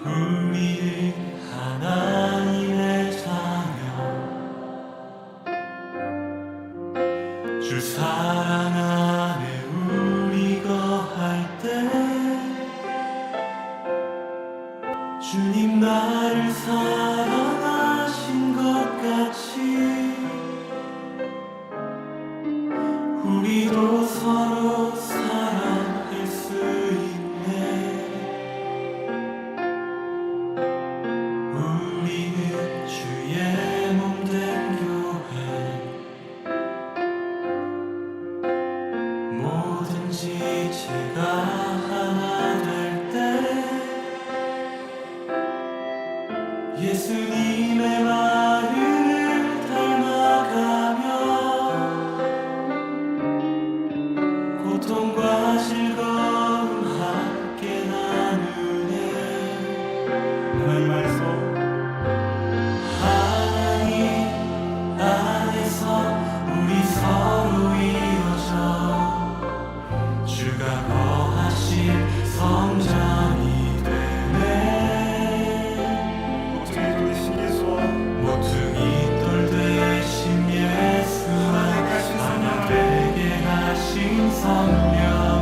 우리는 하나님의 자녀, 주 사랑 안에 우리 거할 때 주님 나를 사랑하신 것 같이 우리도 서로 사랑할 수 있네. 우리는 주의 몸된 교회, 뭐든지 제가 하나 될 때 예수님의 말을 닮아가며 고통과 즐거움 함께 나누네. 하나님 안에서 우리 서로 이어져 주가 거하신 성전이 되네. 모퉁이 돌 대신 예수와 하나 되게 하신 성령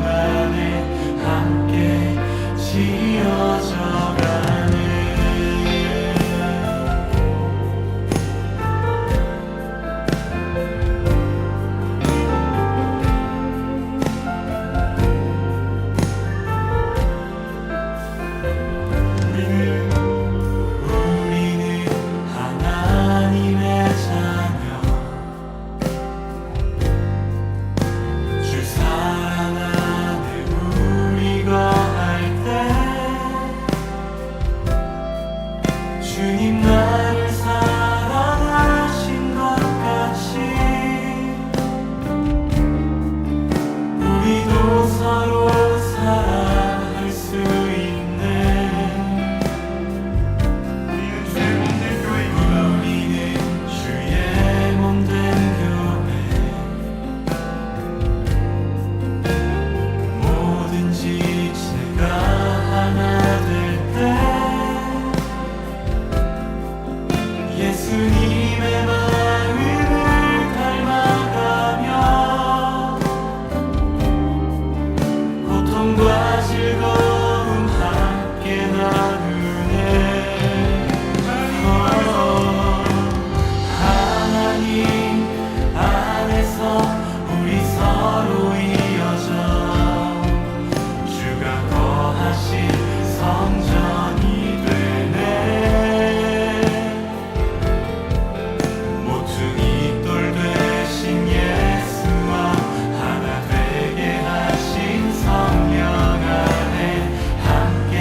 안에 함께 지어져 가네. 우리는 하나님의 자녀, 주 사랑 안에 우리 거할 때 주님 나를 사랑하신 것 같이 우리도 서로 사랑할 수 있네. 우리는 주의 몸된 교회, 뭐든지 제가 하나 될 때 예수님의 마음을 닮아가며 고통과 즐거움 함께 나누네. 하나님 안에서 우리 서로 이어져 주가 거하신 성전이 되네. 모퉁이 돌 되신 예수와 하나 되게 하신 성령 안에 함께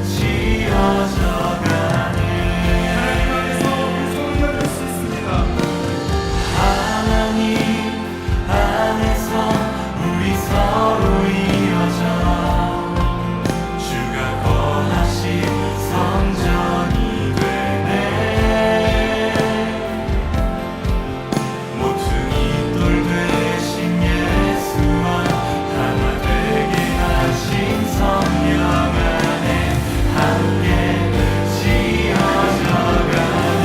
지어져 가네. 하나님 안에서 우리 서로 이어져 주가 거하신 성전이 되네. 모퉁이 돌 되신 예수와 하나 되게 하신 성령 안에 함께 지어져 가네.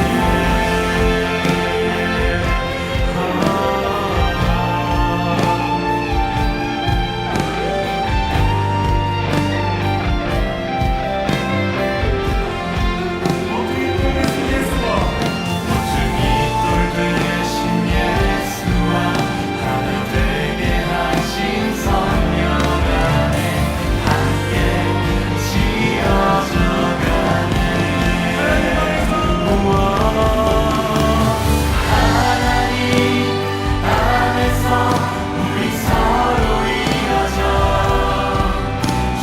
모퉁이 돌 되신 예수와 하나 되게 하신 성령 안에 함께 지어져 가네. 하나님 안에서 우리 서로 이어져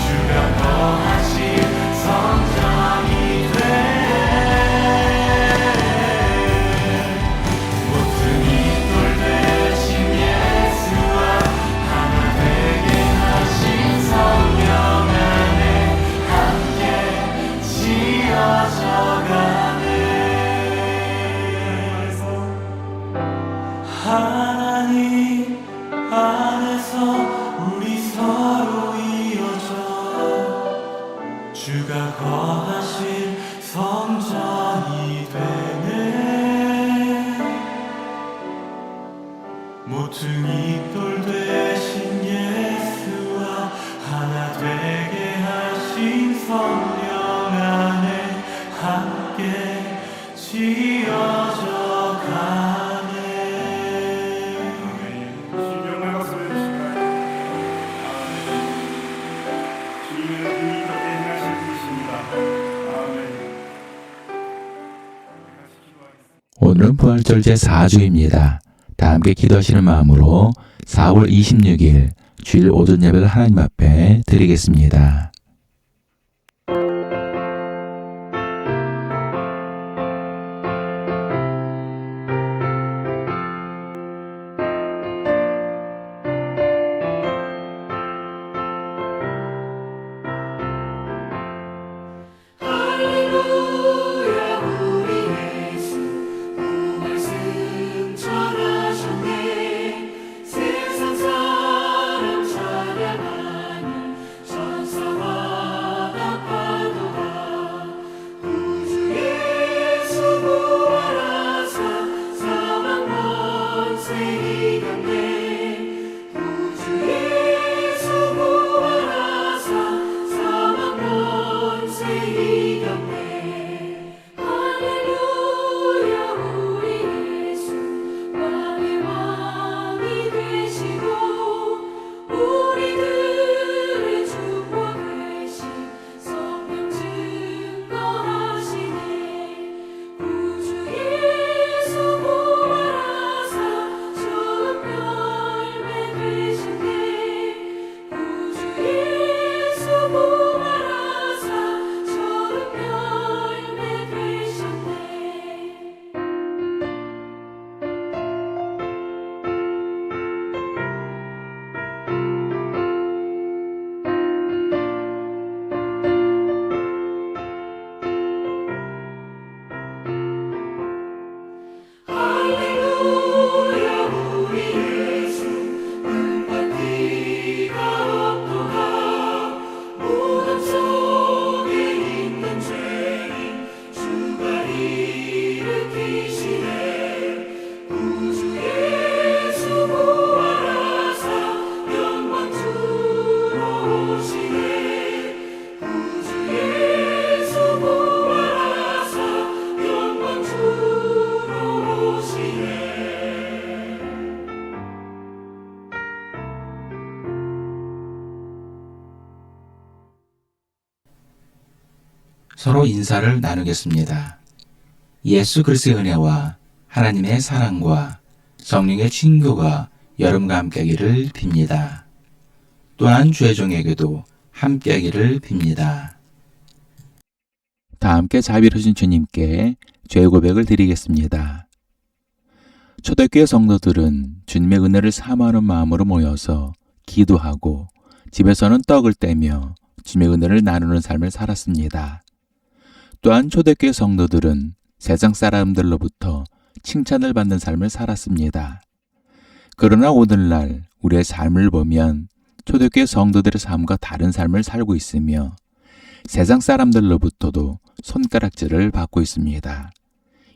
주가 거하신 성전이 되네. 모퉁이 돌 되신 예수와 하나 되게 하신 성령 안에 함께 지어져 가네. 하나님 안에서 우리 서로 이어져 주가 주가 거하신 성전이 되네. 모퉁이 돌 되신 예수와 하나 되게 하신 성령 안에 함께 지어져 가네. 주님 영광 박수 해주실까요? 주님의 은이 덕에 행하실 분이십니다. 아멘. 같이 기도하겠습니다. 오늘은 부활절 제4주입니다. 다 함께 기도하시는 마음으로 4월 26일 주일 오전 예배를 하나님 앞에 드리겠습니다. 할렐루야 우리 예수 부활 승천하셨네. 세상 사람 찬양하니 천사와 나파도다. 구주 예수 부활하사 사망 권세 이겼네. 구주 예수 부활하사 사망 권세 이겼네. 할렐루야 우리 예수 왕의 왕이 되시고 우리들의 주보 되신 성령 증거하시네. 구주 예수 부활하사 좋은 열매 되셨네. 구주 예수 부활하사 좋은 열매 되셨네. 할렐루야 우리 예수 눈과 피가 없도다. 무덤 속에 있는 죄인 주가 일으키시네. 구주 예수 부활하사 영광 주로 오시네. 구주 예수 부활하사 영광 주로 오시네. 서로 인사를 나누겠습니다. 예수 그리스도의 은혜와 하나님의 사랑과 성령의 친교가 여러분과 함께하기를 빕니다. 또한 주의 종에게도 함께하기를 빕니다. 다 함께 자비로우신 주님께 죄 고백을 드리겠습니다. 초대교회 성도들은 주님의 은혜를 사모하는 마음으로 모여서 기도하고 집에서는 떡을 떼며 주님의 은혜를 나누는 삶을 살았습니다. 또한 초대교회 성도들은 세상 사람들로부터 칭찬을 받는 삶을 살았습니다. 그러나 오늘날 우리의 삶을 보면 초대교회 성도들의 삶과 다른 삶을 살고 있으며 세상 사람들로부터도 손가락질을 받고 있습니다.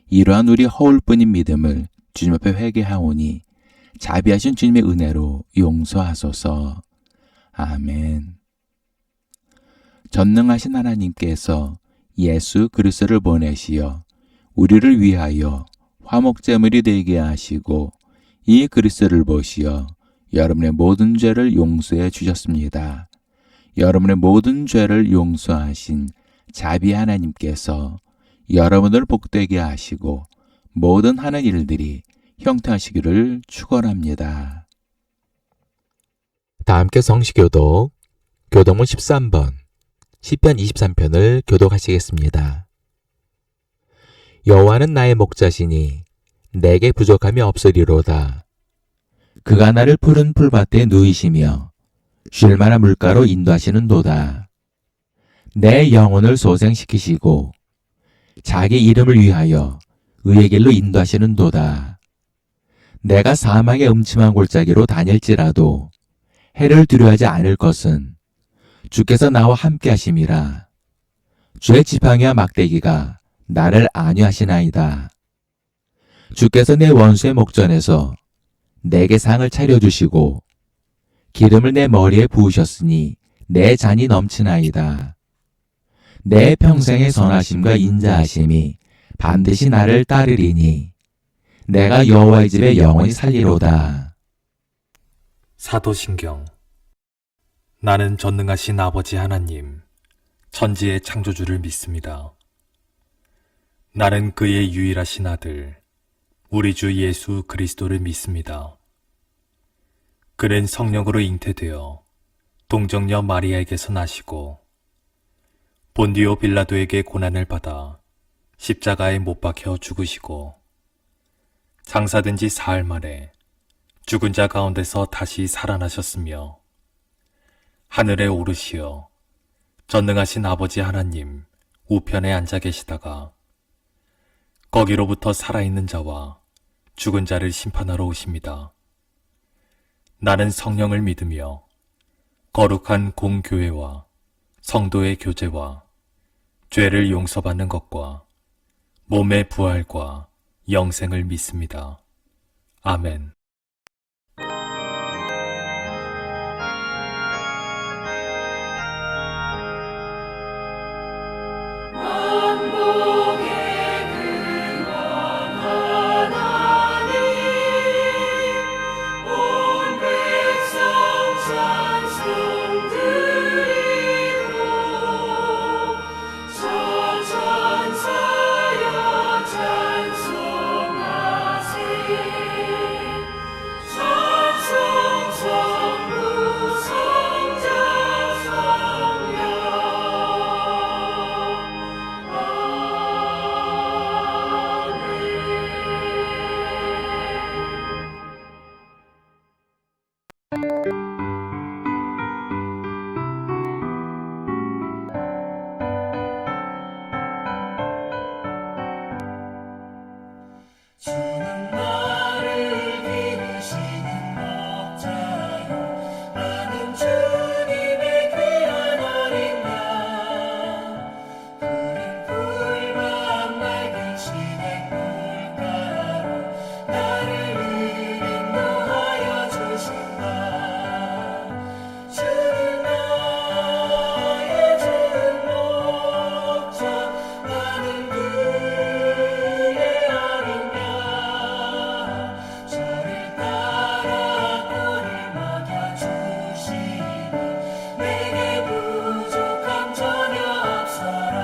이러한 우리 허울뿐인 믿음을 주님 앞에 회개하오니 자비하신 주님의 은혜로 용서하소서. 아멘. 전능하신 하나님께서 예수 그리스도를 보내시어 우리를 위하여 화목제물이 되게 하시고 이 그리스도를 보시어 여러분의 모든 죄를 용서해 주셨습니다. 여러분의 모든 죄를 용서하신 자비 하나님께서 여러분을 복되게 하시고 모든 하는 일들이 형통하시기를 축원합니다. 다 함께 성시교독 교독문 13번 시편 23편을 교독하시겠습니다. 여호와는 나의 목자시니 내게 부족함이 없으리로다. 그가 나를 푸른 풀밭에 누이시며 쉴 만한 물가로 인도하시는도다. 내 영혼을 소생시키시고 자기 이름을 위하여 의의 길로 인도하시는도다. 내가 사망의 음침한 골짜기로 다닐지라도 해를 두려워하지 않을 것은 주께서 나와 함께 하심이라. 죄 지팡이와 막대기가 나를 안위하시나이다. 주께서 내 원수의 목전에서 내게 상을 차려주시고 기름을 내 머리에 부으셨으니 내 잔이 넘치나이다. 내 평생의 선하심과 인자하심이 반드시 나를 따르리니 내가 여호와의 집에 영원히 살리로다. 사도신경. 나는 전능하신 아버지 하나님, 천지의 창조주를 믿습니다. 나는 그의 유일하신 아들, 우리 주 예수 그리스도를 믿습니다. 그는 성령으로 잉태되어 동정녀 마리아에게서 나시고 본디오 빌라도에게 고난을 받아 십자가에 못 박혀 죽으시고 장사된 지 사흘 만에 죽은 자 가운데서 다시 살아나셨으며 하늘에 오르시어 전능하신 아버지 하나님 우편에 앉아 계시다가 거기로부터 살아있는 자와 죽은 자를 심판하러 오십니다. 나는 성령을 믿으며 거룩한 공교회와 성도의 교제와 죄를 용서받는 것과 몸의 부활과 영생을 믿습니다. 아멘. 만복의 근원 하나님 온 백성 찬송 드리고 천천사여 찬송하세 찬송 성부 성자 성령 주는 나를 기르시는 목자요 나는 주님의 귀한 어린 양 푸른 풀만 맑은 시냇 물가로 나를 인도하여 주신다 주는 나의 좋은 목자 나는 그의 어린 양 저를 따라 꼴을 먹여주시니 내게 부족함 전혀 없어라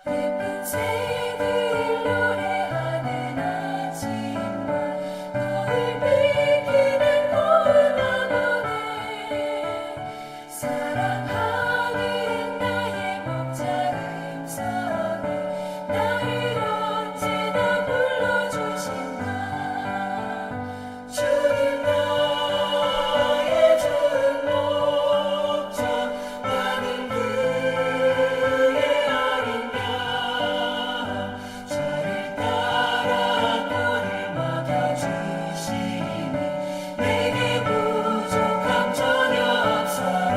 예쁜 새들 노래하는 아침과 너를 비키는 고운 언어네 사랑하는 나의 목자 음성이 나를 언제나 불러주신다 주는 나의 좋은 목자 나는 그의 어린 양 저를 따라 꼴을 먹여주시니 내게 부족함 전혀 없어라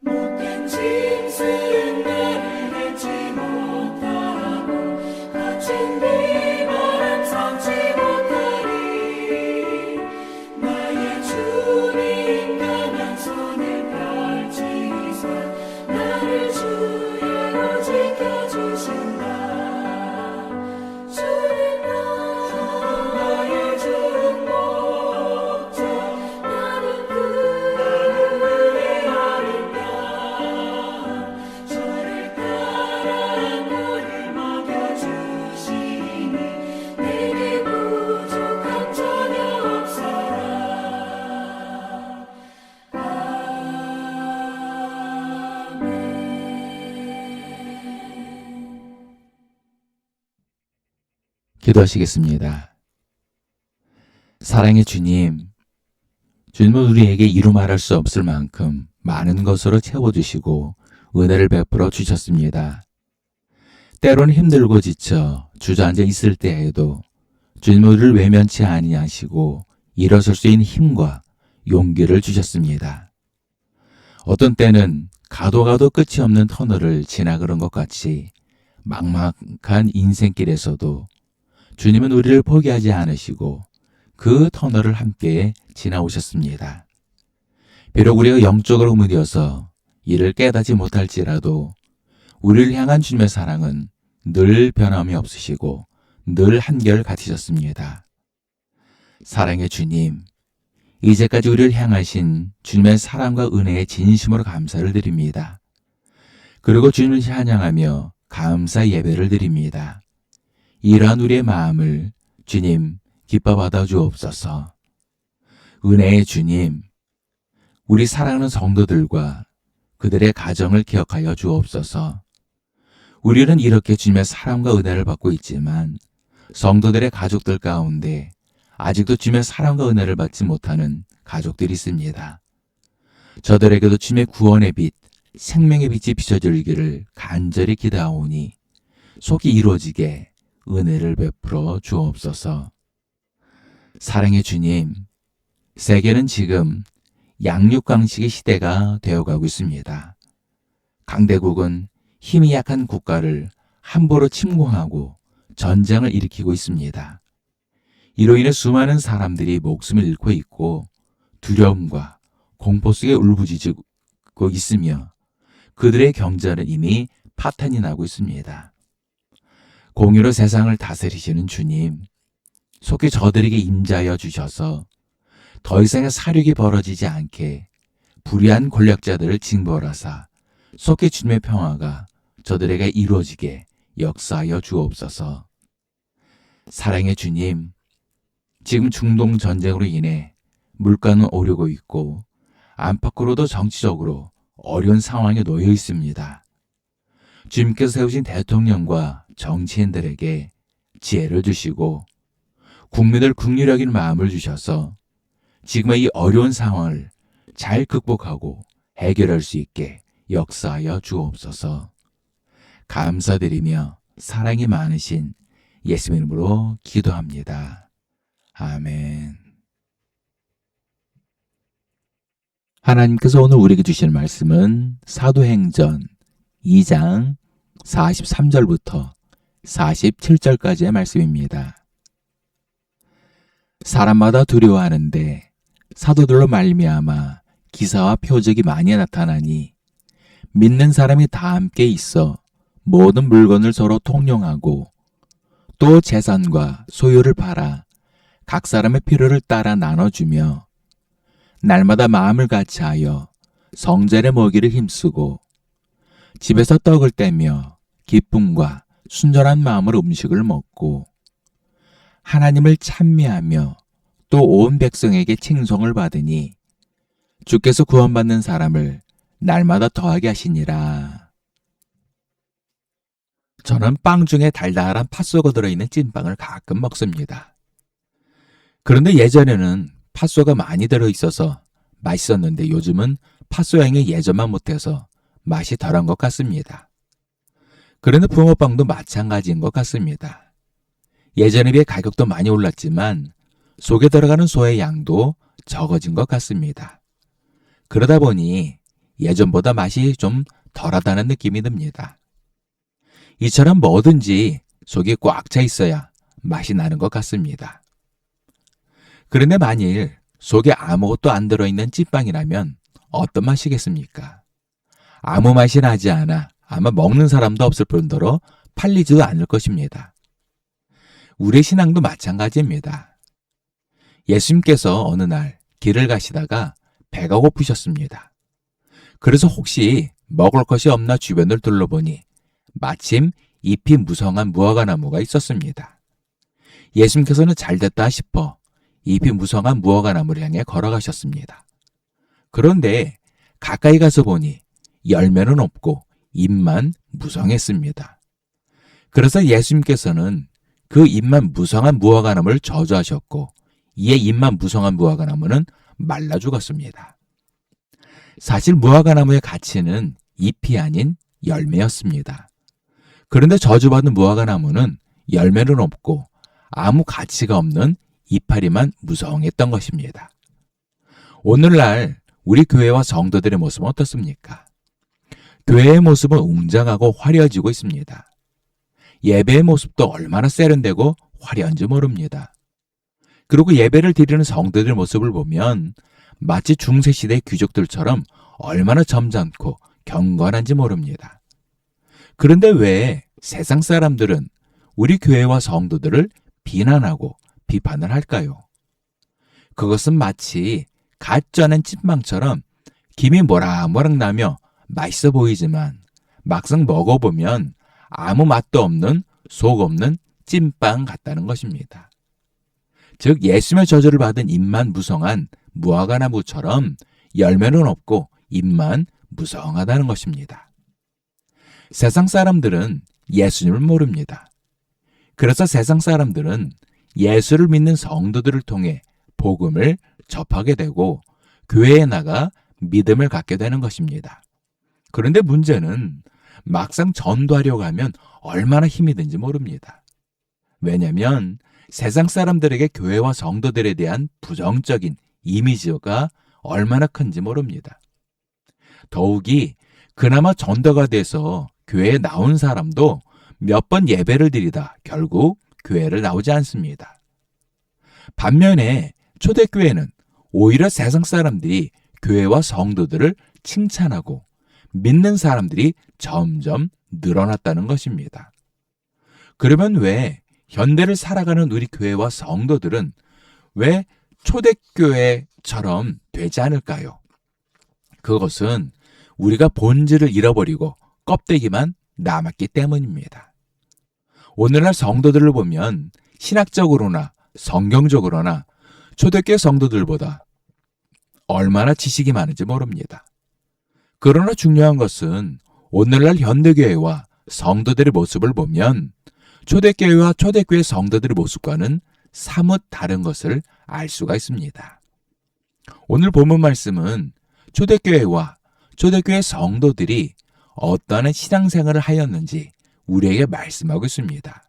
못된 짐승 나를 맺지 못하고 거친 비바람 삼지 못하리 나의 주님 강한 손을 펼치사 나를 주야로 지켜주신다 주는 나의 좋은 목자 나는 그의 어린 양 저를 따라 꼴을 먹여주시니 내게 부족함 전혀 없어라 기도하시겠습니다. 사랑의 주님, 주님은 우리에게 이루 말할 수 없을 만큼 많은 것으로 채워주시고 은혜를 베풀어 주셨습니다. 때로는 힘들고 지쳐 주저앉아 있을 때에도 주님은 우리를 외면치 아니하시고 일어설 수 있는 힘과 용기를 주셨습니다. 어떤 때는 가도 끝이 없는 터널을 지나가는 것 같이 막막한 인생길에서도 주님은 우리를 포기하지 않으시고 그 터널을 함께 지나오셨습니다. 비록 우리가 영적으로 무뎌서 이를 깨닫지 못할지라도 우리를 향한 주님의 사랑은 늘 변함이 없으시고 늘 한결같으셨습니다. 사랑의 주님, 이제까지 우리를 향하신 주님의 사랑과 은혜에 진심으로 감사를 드립니다. 그리고 주님을 찬양하며 감사 예배를 드립니다. 이러한 우리의 마음을 주님 기뻐 받아 주옵소서. 은혜의 주님, 우리 사랑하는 성도들과 그들의 가정을 기억하여 주옵소서. 우리는 이렇게 주님의 사랑과 은혜를 받고 있지만 성도들의 가족들 가운데 아직도 주님의 사랑과 은혜를 받지 못하는 가족들이 있습니다. 저들에게도 주님의 구원의 빛, 생명의 빛이 비춰지기를 간절히 기도하오니 속히 이루어지게 은혜를 베풀어 주옵소서. 사랑의 주님, 세계는 지금 양육강식의 시대가 되어가고 있습니다. 강대국은 힘이 약한 국가를 함부로 침공하고 전쟁을 일으키고 있습니다. 이로 인해 수많은 사람들이 목숨을 잃고 있고 두려움과 공포 속에 울부짖고 있으며 그들의 경제는 이미 파탄이 나고 있습니다. 공의로 세상을 다스리시는 주님, 속히 저들에게 임자하여 주셔서 더 이상의 사륙이 벌어지지 않게 불의한 권력자들을 징벌하사 속히 주님의 평화가 저들에게 이루어지게 역사하여 주옵소서. 사랑의 주님, 지금 중동 전쟁으로 인해 물가는 오르고 있고 안팎으로도 정치적으로 어려운 상황에 놓여 있습니다. 주님께서 세우신 대통령과 정치인들에게 지혜를 주시고 국민을 긍휼히 여기는 마음을 주셔서 지금의 이 어려운 상황을 잘 극복하고 해결할 수 있게 역사하여 주옵소서. 감사드리며 사랑이 많으신 예수님 이름으로 기도합니다. 아멘. 하나님께서 오늘 우리에게 주신 말씀은 사도행전 2장 43절부터 47절까지의 말씀입니다. 사람마다 두려워하는데 사도들로 말미암아 기사와 표적이 많이 나타나니 믿는 사람이 다 함께 있어 모든 물건을 서로 통용하고 또 재산과 소유를 팔아 각 사람의 필요를 따라 나눠주며 날마다 마음을 같이하여 성전에 모기를 힘쓰고 집에서 떡을 떼며 기쁨과 순전한 마음으로 음식을 먹고 하나님을 찬미하며 또 온 백성에게 칭송을 받으니 주께서 구원받는 사람을 날마다 더하게 하시니라. 저는 빵 중에 달달한 팥소가 들어있는 찐빵을 가끔 먹습니다. 그런데 예전에는 팥소가 많이 들어있어서 맛있었는데 요즘은 팥소 향이 예전만 못해서 맛이 덜한 것 같습니다. 그런데 붕어빵도 마찬가지인 것 같습니다. 예전에 비해 가격도 많이 올랐지만 속에 들어가는 소의 양도 적어진 것 같습니다. 그러다 보니 예전보다 맛이 좀 덜하다는 느낌이 듭니다. 이처럼 뭐든지 속이 꽉 차 있어야 맛이 나는 것 같습니다. 그런데 만일 속에 아무것도 안 들어있는 찐빵이라면 어떤 맛이겠습니까? 아무 맛이 나지 않아 아마 먹는 사람도 없을 뿐더러 팔리지도 않을 것입니다. 우리의 신앙도 마찬가지입니다. 예수님께서 어느 날 길을 가시다가 배가 고프셨습니다. 그래서 혹시 먹을 것이 없나 주변을 둘러보니 마침 잎이 무성한 무화과 나무가 있었습니다. 예수님께서는 잘됐다 싶어 잎이 무성한 무화과 나무를 향해 걸어가셨습니다. 그런데 가까이 가서 보니 열매는 없고 잎만 무성했습니다. 그래서 예수님께서는 그 잎만 무성한 무화과 나무를 저주하셨고 이에 잎만 무성한 무화과나무는 말라 죽었습니다. 사실 무화과나무의 가치는 잎이 아닌 열매였습니다. 그런데 저주받은 무화과나무는 열매는 없고 아무 가치가 없는 이파리만 무성했던 것입니다. 오늘날 우리 교회와 성도들의 모습은 어떻습니까? 교회의 모습은 웅장하고 화려해지고 있습니다. 예배의 모습도 얼마나 세련되고 화려한지 모릅니다. 그리고 예배를 드리는 성도들의 모습을 보면 마치 중세시대 귀족들처럼 얼마나 점잖고 경건한지 모릅니다. 그런데 왜 세상 사람들은 우리 교회와 성도들을 비난하고 비판을 할까요? 그것은 마치 갓 쪄낸 찐빵처럼 김이 모락모락 나며 맛있어 보이지만 막상 먹어보면 아무 맛도 없는 속 없는 찐빵 같다는 것입니다. 즉 예수님의 저주를 받은 잎만 무성한 무화과나무처럼 열매는 없고 잎만 무성하다는 것입니다. 세상 사람들은 예수님을 모릅니다. 그래서 세상 사람들은 예수를 믿는 성도들을 통해 복음을 접하게 되고 교회에 나가 믿음을 갖게 되는 것입니다. 그런데 문제는 막상 전도하려고 하면 얼마나 힘이 든지 모릅니다. 왜냐하면 세상 사람들에게 교회와 성도들에 대한 부정적인 이미지가 얼마나 큰지 모릅니다. 더욱이 그나마 전도가 돼서 교회에 나온 사람도 몇 번 예배를 드리다 결국 교회를 나오지 않습니다. 반면에 초대교회는 오히려 세상 사람들이 교회와 성도들을 칭찬하고 믿는 사람들이 점점 늘어났다는 것입니다. 그러면 왜 현대를 살아가는 우리 교회와 성도들은 왜 초대교회처럼 되지 않을까요? 그것은 우리가 본질을 잃어버리고 껍데기만 남았기 때문입니다. 오늘날 성도들을 보면 신학적으로나 성경적으로나 초대교회 성도들보다 얼마나 지식이 많은지 모릅니다. 그러나 중요한 것은 오늘날 현대교회와 성도들의 모습을 보면 초대교회와 초대교회 성도들의 모습과는 사뭇 다른 것을 알 수가 있습니다. 오늘 본문 말씀은 초대교회와 초대교회 성도들이 어떠한 신앙생활을 하였는지 우리에게 말씀하고 있습니다.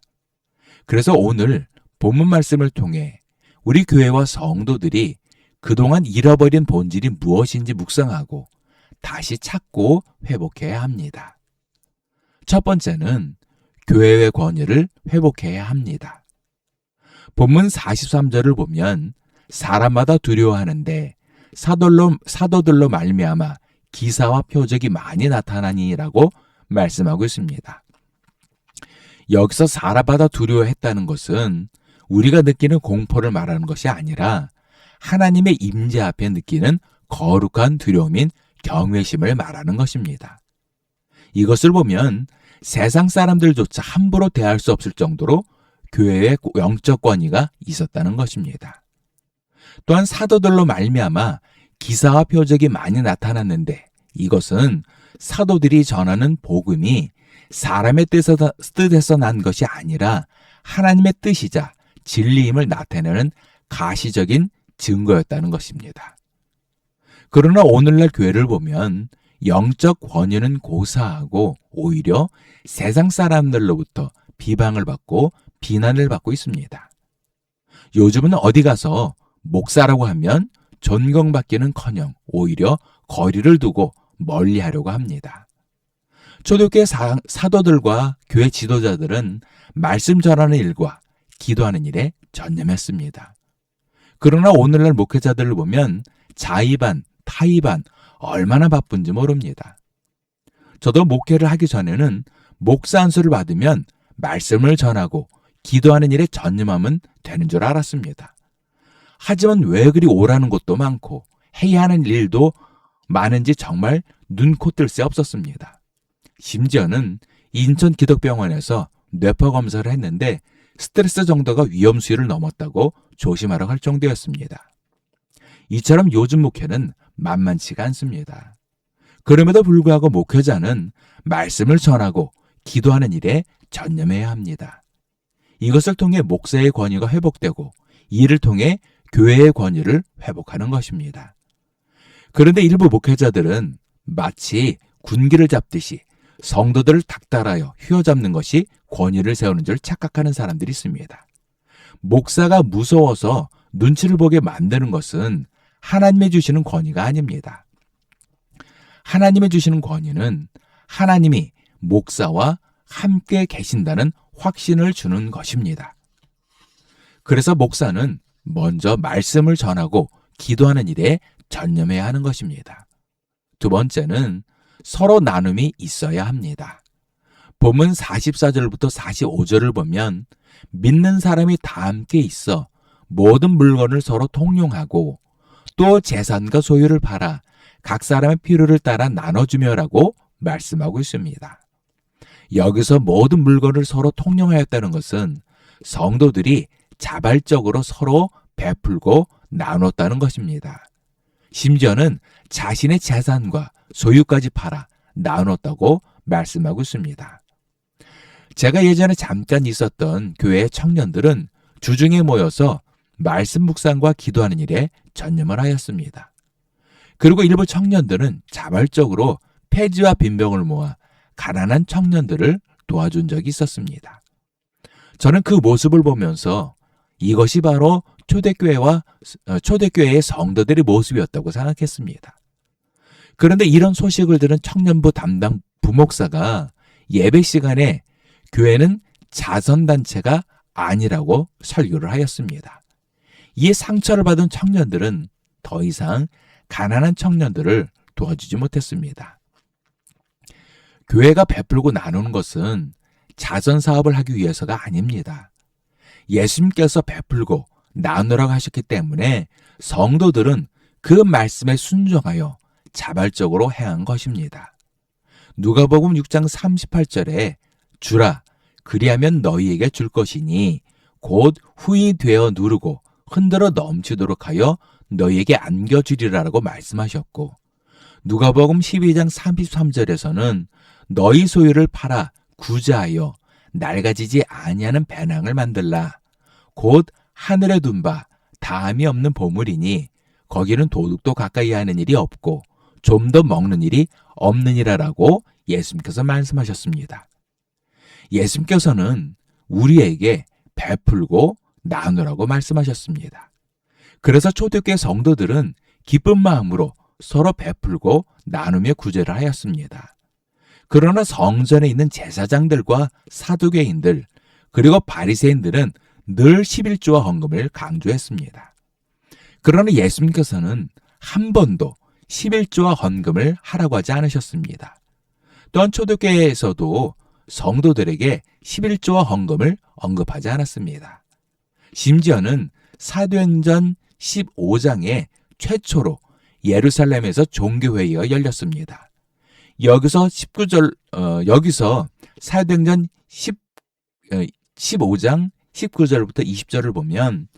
그래서 오늘 본문 말씀을 통해 우리 교회와 성도들이 그동안 잃어버린 본질이 무엇인지 묵상하고 다시 찾고 회복해야 합니다. 첫 번째는 교회의 권위를 회복해야 합니다. 본문 43절을 보면 사람마다 두려워하는데 사도들로 말미암아 기사와 표적이 많이 나타나니라고 말씀하고 있습니다. 여기서 사람마다 두려워했다는 것은 우리가 느끼는 공포를 말하는 것이 아니라 하나님의 임재 앞에 느끼는 거룩한 두려움인 경외심을 말하는 것입니다. 이것을 보면 세상 사람들조차 함부로 대할 수 없을 정도로 교회의 영적 권위가 있었다는 것입니다. 또한 사도들로 말미암아 기사와 표적이 많이 나타났는데 이것은 사도들이 전하는 복음이 사람의 뜻에서 난 것이 아니라 하나님의 뜻이자 진리임을 나타내는 가시적인 증거였다는 것입니다. 그러나 오늘날 교회를 보면 영적 권위는 고사하고 오히려 세상 사람들로부터 비방을 받고 비난을 받고 있습니다. 요즘은 어디 가서 목사라고 하면 존경받기는커녕 오히려 거리를 두고 멀리하려고 합니다. 초대교회 사도들과 교회 지도자들은 말씀 전하는 일과 기도하는 일에 전념했습니다. 그러나 오늘날 목회자들을 보면 자의반, 타의반 얼마나 바쁜지 모릅니다. 저도 목회를 하기 전에는 목사 안수를 받으면 말씀을 전하고 기도하는 일에 전념하면 되는 줄 알았습니다. 하지만 왜 그리 오라는 곳도 많고 해야 하는 일도 많은지 정말 눈코 뜰 새 없었습니다. 심지어는 인천 기독병원에서 뇌파 검사를 했는데 스트레스 정도가 위험 수위를 넘었다고 조심하라고 할 정도였습니다. 이처럼 요즘 목회는 만만치가 않습니다. 그럼에도 불구하고 목회자는 말씀을 전하고 기도하는 일에 전념해야 합니다. 이것을 통해 목사의 권위가 회복되고 이를 통해 교회의 권위를 회복하는 것입니다. 그런데 일부 목회자들은 마치 군기를 잡듯이 성도들을 닥달하여 휘어잡는 것이 권위를 세우는 줄 착각하는 사람들이 있습니다. 목사가 무서워서 눈치를 보게 만드는 것은 하나님이 주시는 권위가 아닙니다. 하나님이 주시는 권위는 하나님이 목사와 함께 계신다는 확신을 주는 것입니다. 그래서 목사는 먼저 말씀을 전하고 기도하는 일에 전념해야 하는 것입니다. 두 번째는 서로 나눔이 있어야 합니다. 본문 44절부터 45절을 보면 믿는 사람이 다 함께 있어 모든 물건을 서로 통용하고 또 재산과 소유를 팔아 각 사람의 필요를 따라 나눠주며라고 말씀하고 있습니다. 여기서 모든 물건을 서로 통용하였다는 것은 성도들이 자발적으로 서로 베풀고 나눴다는 것입니다. 심지어는 자신의 재산과 소유까지 팔아 나눴다고 말씀하고 있습니다. 제가 예전에 잠깐 있었던 교회의 청년들은 주중에 모여서 말씀 묵상과 기도하는 일에 전념을 하였습니다. 그리고 일부 청년들은 자발적으로 폐지와 빈병을 모아 가난한 청년들을 도와준 적이 있었습니다. 저는 그 모습을 보면서 이것이 바로 초대교회의 성도들의 모습이었다고 생각했습니다. 그런데 이런 소식을 들은 청년부 담당 부목사가 예배 시간에 교회는 자선단체가 아니라고 설교를 하였습니다. 이에 상처를 받은 청년들은 더 이상 가난한 청년들을 도와주지 못했습니다. 교회가 베풀고 나누는 것은 자선 사업을 하기 위해서가 아닙니다. 예수님께서 베풀고 나누라고 하셨기 때문에 성도들은 그 말씀에 순종하여 자발적으로 행한 것입니다. 누가복음 6장 38절에 주라 그리하면 너희에게 줄 것이니 곧 후히 되어 누르고 흔들어 넘치도록 하여 너희에게 안겨주리라라고 말씀하셨고 누가복음 12장 33절에서는 너희 소유를 팔아 구제하여 낡아지지 아니하는 배낭을 만들라. 곧 하늘에 둔 바 다함이 없는 보물이니 거기는 도둑도 가까이 하는 일이 없고 좀 더 먹는 일이 없느니라라고 예수님께서 말씀하셨습니다. 예수님께서는 우리에게 베풀고 나누라고 말씀하셨습니다. 그래서 초대교회 성도들은 기쁜 마음으로 서로 베풀고 나누며 구제를 하였습니다. 그러나 성전에 있는 제사장들과 사두개인들 그리고 바리새인들은 늘 11조와 헌금을 강조했습니다. 그러나 예수님께서는 한 번도 11조와 헌금을 하라고 하지 않으셨습니다. 또한 초대교회에서도 성도들에게 11조와 헌금을 언급하지 않았습니다. 심지어는 사도행전 15장에 최초로 예루살렘에서 종교회의가 열렸습니다. 여기서 사도행전 15장 19절부터 20절을 보면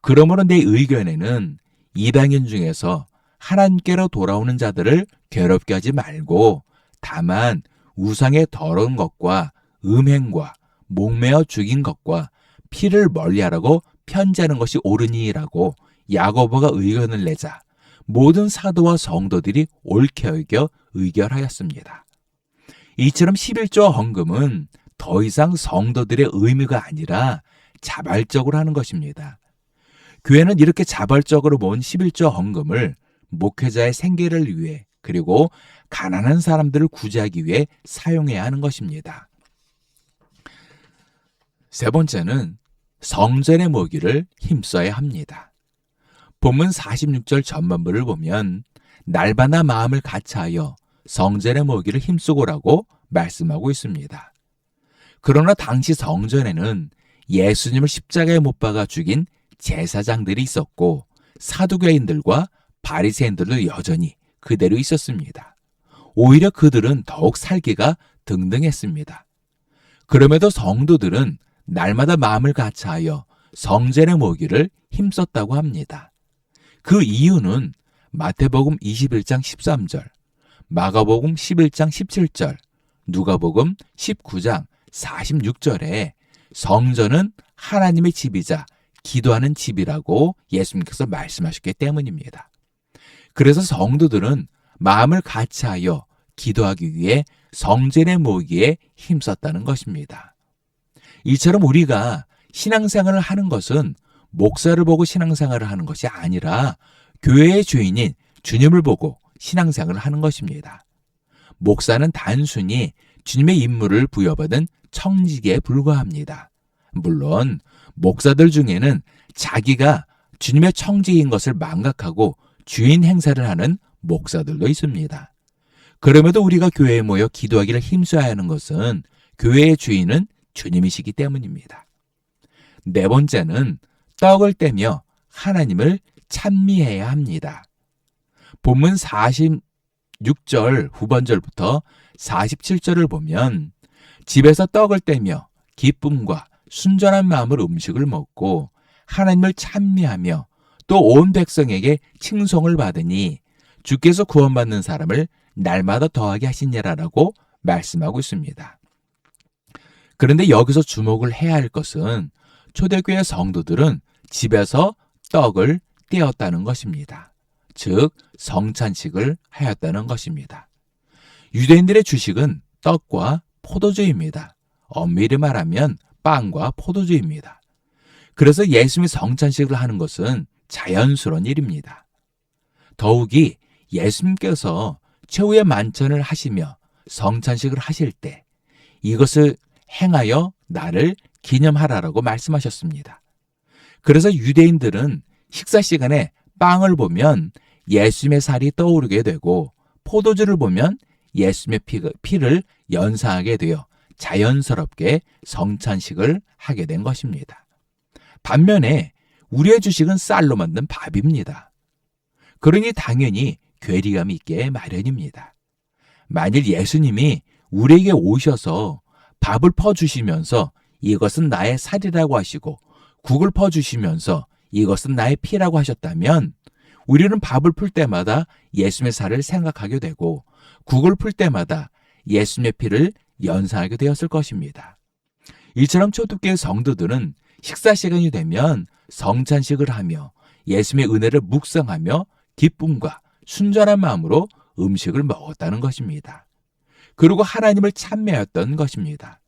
그러므로 내 의견에는 이방인 중에서 하나님께로 돌아오는 자들을 괴롭게 하지 말고 다만 우상의 더러운 것과 음행과 목매어 죽인 것과 피를 멀리하라고 편지하는 것이 옳으니라고 야고보가 의견을 내자 모든 사도와 성도들이 옳게 여겨 의결하였습니다. 이처럼 11조와 헌금은 더 이상 성도들의 의무가 아니라 자발적으로 하는 것입니다. 교회는 이렇게 자발적으로 모은 11조 헌금을 목회자의 생계를 위해 그리고 가난한 사람들을 구제하기 위해 사용해야 하는 것입니다. 세 번째는 성전의 모기를 힘써야 합니다. 본문 46절 전반부를 보면 날마다 마음을 같이하여 성전의 모기를 힘쓰고라고 말씀하고 있습니다. 그러나 당시 성전에는 예수님을 십자가에 못 박아 죽인 제사장들이 있었고 사두개인들과 바리새인들도 여전히 그대로 있었습니다. 오히려 그들은 더욱 살기가 등등했습니다. 그럼에도 성도들은 날마다 마음을 같이하여 성전의 모기를 힘썼다고 합니다. 그 이유는 마태복음 21장 13절, 마가복음 11장 17절, 누가복음 19장 46절에 성전은 하나님의 집이자 기도하는 집이라고 예수님께서 말씀하셨기 때문입니다. 그래서 성도들은 마음을 같이하여 기도하기 위해 성전에 모이기에 힘썼다는 것입니다. 이처럼 우리가 신앙생활을 하는 것은 목사를 보고 신앙생활을 하는 것이 아니라 교회의 주인인 주님을 보고 신앙생활을 하는 것입니다. 목사는 단순히 주님의 임무를 부여받은 청지기에 불과합니다. 물론 목사들 중에는 자기가 주님의 청지기인 것을 망각하고 주인 행세를 하는 목사들도 있습니다. 그럼에도 우리가 교회에 모여 기도하기를 힘써야 하는 것은 교회의 주인은 주님이시기 때문입니다. 네 번째는 떡을 떼며 하나님을 찬미해야 합니다. 본문 46절 후반절부터 47절을 보면 집에서 떡을 떼며 기쁨과 순전한 마음으로 음식을 먹고 하나님을 찬미하며 또 온 백성에게 칭송을 받으니 주께서 구원받는 사람을 날마다 더하게 하시니라라고 말씀하고 있습니다. 그런데 여기서 주목을 해야 할 것은 초대교회 성도들은 집에서 떡을 떼었다는 것입니다. 즉 성찬식을 하였다는 것입니다. 유대인들의 주식은 떡과 포도주입니다. 엄밀히 말하면 빵과 포도주입니다. 그래서 예수님이 성찬식을 하는 것은 자연스러운 일입니다. 더욱이 예수님께서 최후의 만찬을 하시며 성찬식을 하실 때 이것을 행하여 나를 기념하라라고 말씀하셨습니다. 그래서 유대인들은 식사 시간에 빵을 보면 예수님의 살이 떠오르게 되고 포도주를 보면 예수님의 피를 연상하게 되어 자연스럽게 성찬식을 하게 된 것입니다. 반면에 우리의 주식은 쌀로 만든 밥입니다. 그러니 당연히 괴리감이 있게 마련입니다. 만일 예수님이 우리에게 오셔서 밥을 퍼주시면서 이것은 나의 살이라고 하시고 국을 퍼주시면서 이것은 나의 피라고 하셨다면 우리는 밥을 풀 때마다 예수님의 살을 생각하게 되고 국을 풀 때마다 예수님의 피를 연상하게 되었을 것입니다. 이처럼 초대교회 성도들은 식사 시간이 되면 성찬식을 하며 예수님의 은혜를 묵상하며 기쁨과 순전한 마음으로 음식을 먹었다는 것입니다. 그리고 하나님을 찬미하였던 것입니다.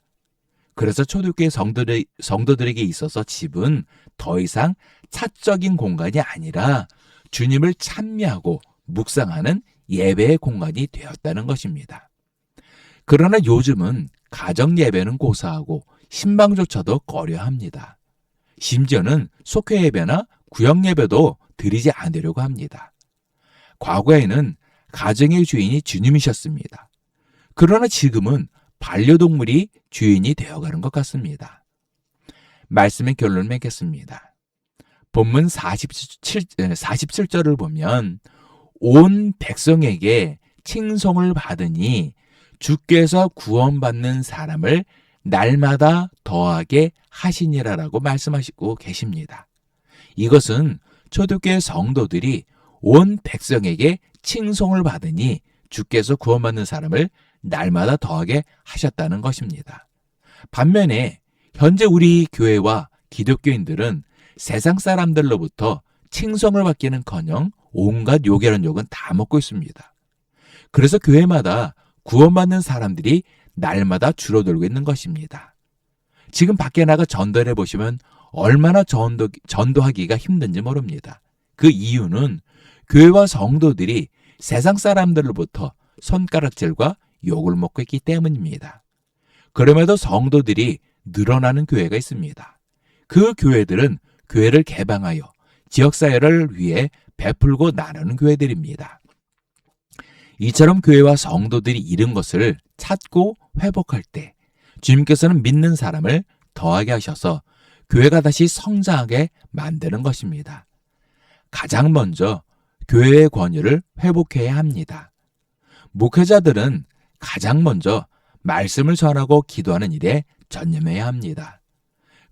그래서 초대교회 성도들에게 있어서 집은 더 이상 사적인 공간이 아니라 주님을 찬미하고 묵상하는 예배의 공간이 되었다는 것입니다. 그러나 요즘은 가정 예배는 고사하고 신방조차도 꺼려합니다. 심지어는 속회 예배나 구역 예배도 드리지 않으려고 합니다. 과거에는 가정의 주인이 주님이셨습니다. 그러나 지금은 반려동물이 주인이 되어가는 것 같습니다. 말씀의 결론을 맺겠습니다. 본문 47절을 보면 온 백성에게 칭송을 받으니 주께서 구원받는 사람을 날마다 더하게 하시니라라고 말씀하시고 계십니다. 이것은 초대교회 성도들이 온 백성에게 칭송을 받으니 주께서 구원받는 사람을 날마다 더하게 하셨다는 것입니다. 반면에 현재 우리 교회와 기독교인들은 세상 사람들로부터 칭송을 받기는커녕 온갖 요괴란 욕은 다 먹고 있습니다. 그래서 교회마다 구원받는 사람들이 날마다 줄어들고 있는 것입니다. 지금 밖에 나가 전도해 보시면 얼마나 전도하기가 힘든지 모릅니다. 그 이유는 교회와 성도들이 세상 사람들로부터 손가락질과 욕을 먹고 있기 때문입니다. 그럼에도 성도들이 늘어나는 교회가 있습니다. 그 교회들은 교회를 개방하여 지역사회를 위해 베풀고 나누는 교회들입니다. 이처럼 교회와 성도들이 잃은 것을 찾고 회복할 때 주님께서는 믿는 사람을 더하게 하셔서 교회가 다시 성장하게 만드는 것입니다. 가장 먼저 교회의 권위를 회복해야 합니다. 목회자들은 가장 먼저 말씀을 전하고 기도하는 일에 전념해야 합니다.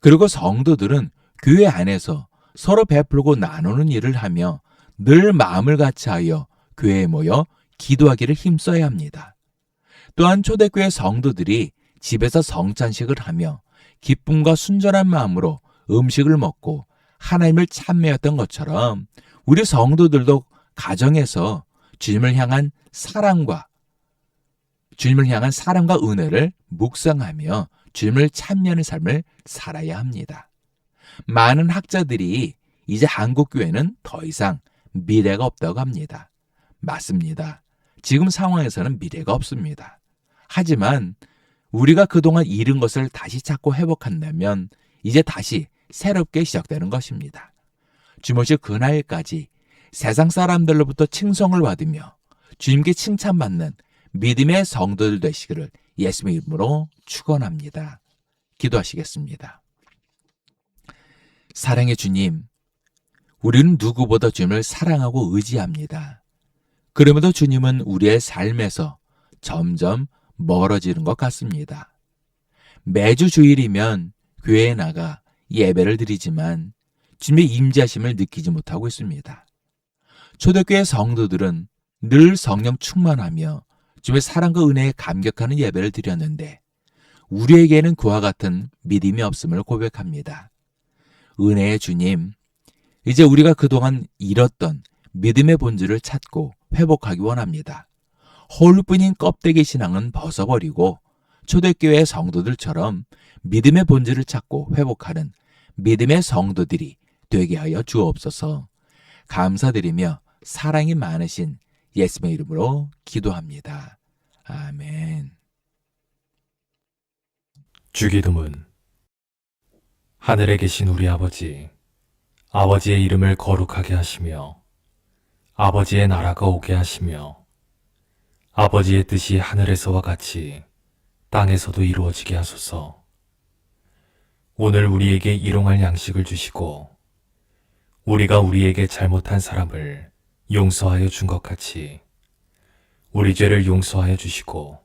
그리고 성도들은 교회 안에서 서로 베풀고 나누는 일을 하며 늘 마음을 같이하여 교회에 모여 기도하기를 힘써야 합니다. 또한 초대교회 성도들이 집에서 성찬식을 하며 기쁨과 순전한 마음으로 음식을 먹고 하나님을 찬미했던 것처럼 우리 성도들도 가정에서 주님을 향한 사랑과 은혜를 묵상하며 주님을 찬미하는 삶을 살아야 합니다. 많은 학자들이 이제 한국 교회는 더 이상 미래가 없다고 합니다. 맞습니다. 지금 상황에서는 미래가 없습니다. 하지만 우리가 그동안 잃은 것을 다시 찾고 회복한다면 이제 다시 새롭게 시작되는 것입니다. 주무실 그날까지 세상 사람들로부터 칭송을 받으며 주님께 칭찬받는 믿음의 성도들 되시기를 예수의 이름으로 축원합니다. 기도하시겠습니다. 사랑의 주님, 우리는 누구보다 주님을 사랑하고 의지합니다. 그럼에도 주님은 우리의 삶에서 점점 멀어지는 것 같습니다. 매주 주일이면 교회에 나가 예배를 드리지만 주님의 임재하심을 느끼지 못하고 있습니다. 초대교회 성도들은 늘 성령 충만하며 주님의 사랑과 은혜에 감격하는 예배를 드렸는데 우리에게는 그와 같은 믿음이 없음을 고백합니다. 은혜의 주님, 이제 우리가 그동안 잃었던 믿음의 본질을 찾고 회복하기 원합니다. 홀뿐인 껍데기 신앙은 벗어버리고 초대교회 성도들처럼 믿음의 본질을 찾고 회복하는 믿음의 성도들이 되게 하여 주옵소서. 감사드리며 사랑이 많으신 예수의 이름으로 기도합니다. 아멘. 주기도문. 하늘에 계신 우리 아버지, 아버지의 이름을 거룩하게 하시며 아버지의 나라가 오게 하시며 아버지의 뜻이 하늘에서와 같이 땅에서도 이루어지게 하소서. 오늘 우리에게 일용할 양식을 주시고 우리가 우리에게 잘못한 사람을 용서하여 준 것 같이 우리 죄를 용서하여 주시고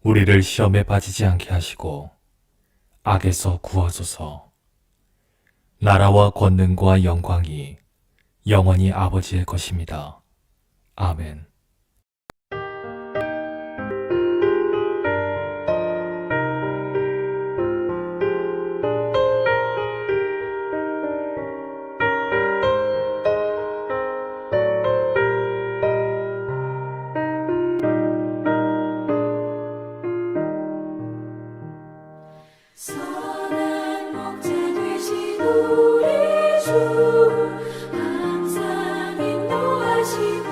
우리를 시험에 빠지지 않게 하시고 악에서 구하소서. 나라와 권능과 영광이 영원히 아버지의 것입니다. 아멘. 선한 목자 되신 우리 주 항상 인도하시고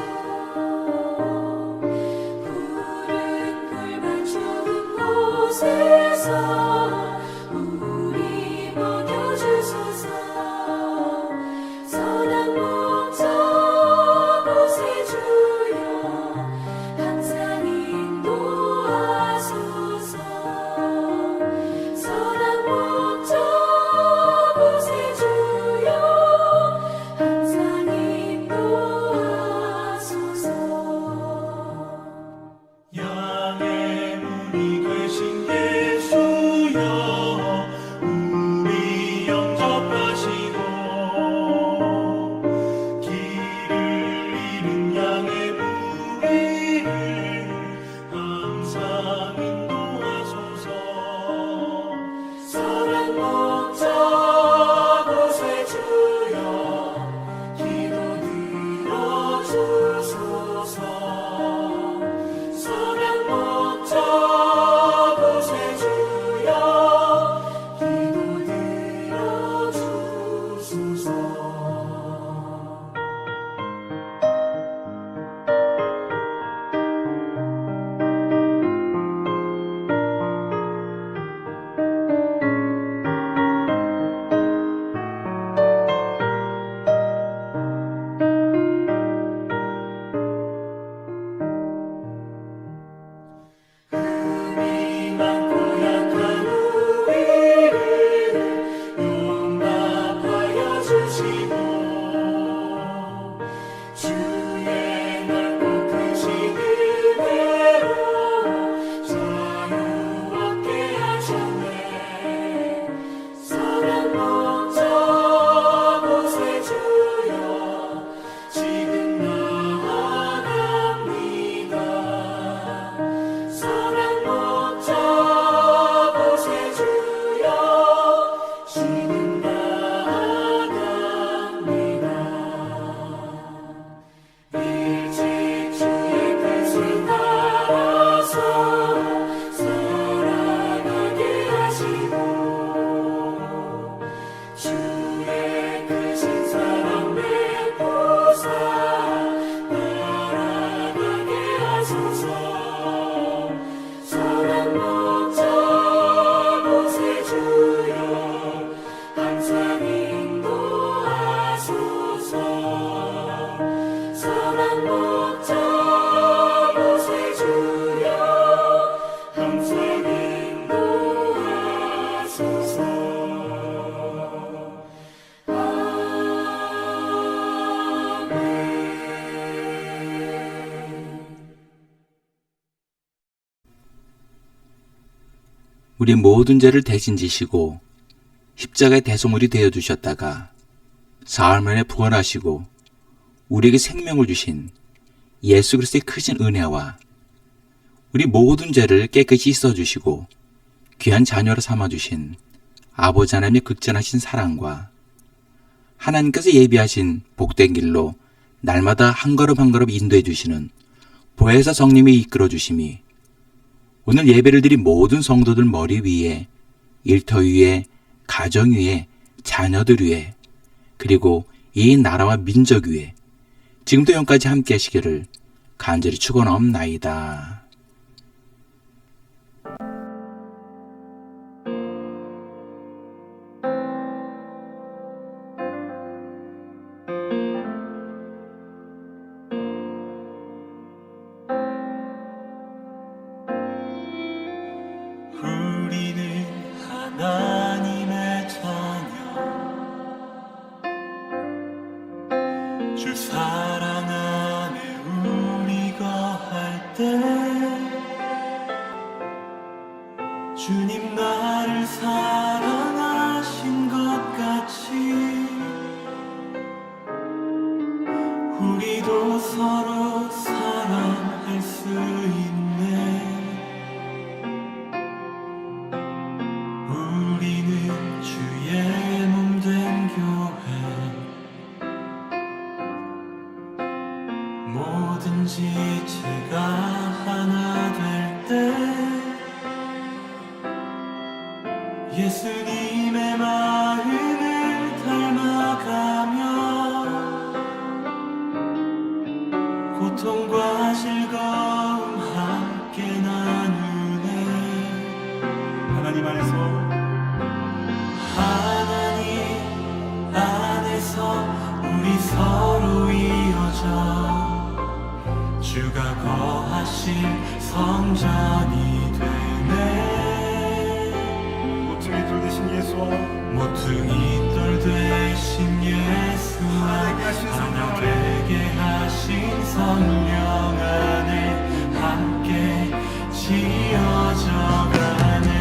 선한 목자 보세주여 항상 인도하소서. 우리의 모든 죄를 대신 지시고 십자가의 대속물이 되어 주셨다가 사흘 만에 부활하시고 우리에게 생명을 주신 예수 그리스도의 크신 은혜와 우리 모든 죄를 깨끗이 씻어주시고 귀한 자녀로 삼아주신 아버지 하나님의 극전하신 사랑과 하나님께서 예비하신 복된 길로 날마다 한 걸음 한 걸음 인도해 주시는 보혜사 성님이 이끌어 주심이 오늘 예배를 드린 모든 성도들 머리 위에, 일터 위에, 가정 위에, 자녀들 위에, 그리고 이 나라와 민족 위에 지금도 영까지 함께 하시기를 간절히 축원하옵나이다. 우리는 하나님의 자녀 주 사랑 안에 우리 거할 때 주님 나를 사랑하신 것 같이 우리도 서로 사랑할 수 있네. 우리는 주의 몸된 교회 뭐든지 제가 하나 될 때 예수님의 마음을 닮아가며 고통과 즐거움 함께 나누네. 하나님 안에서 우리 서로 이어져 주가 거하실 성전이 되네. 모퉁이 돌 대신 예수와 모퉁이 돌 대신 예수와 하나되게 하신 성령 안에 함께 지어져 가네.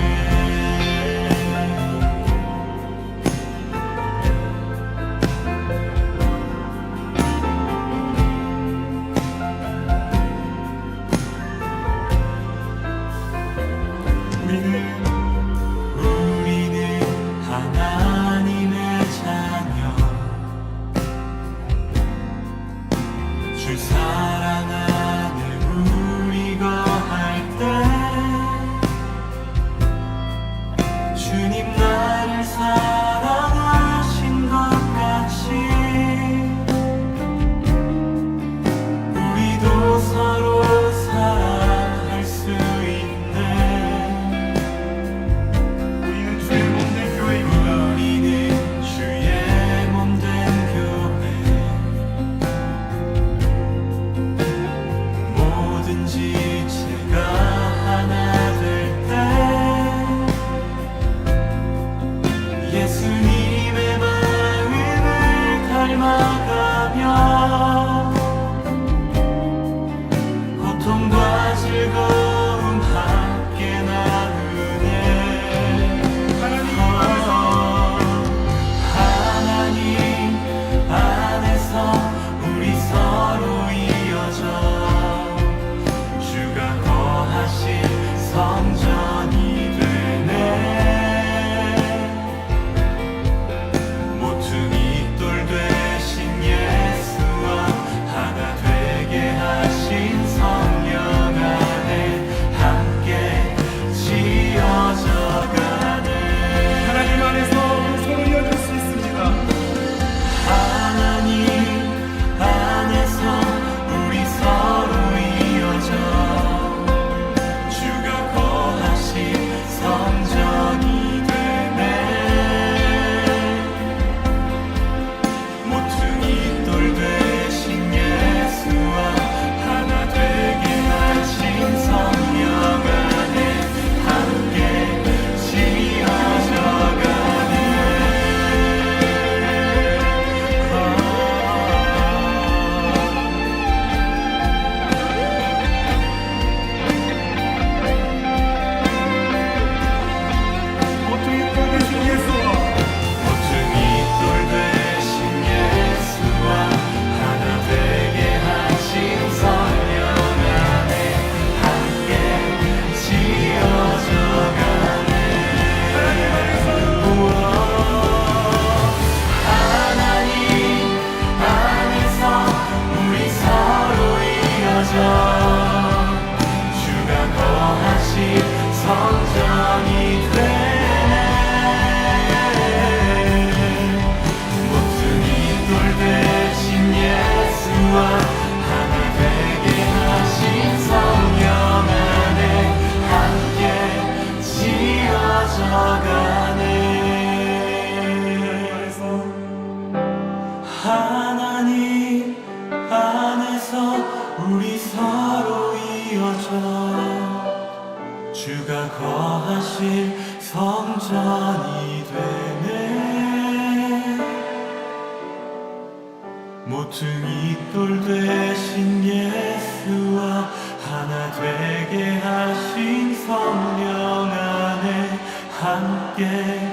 우리는 하나님의 자녀 주 사랑 안에 우리 거할 때 주님 나를 사랑하신 것 같이 우리도 서로 사랑할 수 있네. 우리는 주의 몸된 교회입니다. 우리는 주의 몸된 교회 완전히 되네. 모퉁이 돌 되신 예수와 하나 되게 하신 성령 안에 함께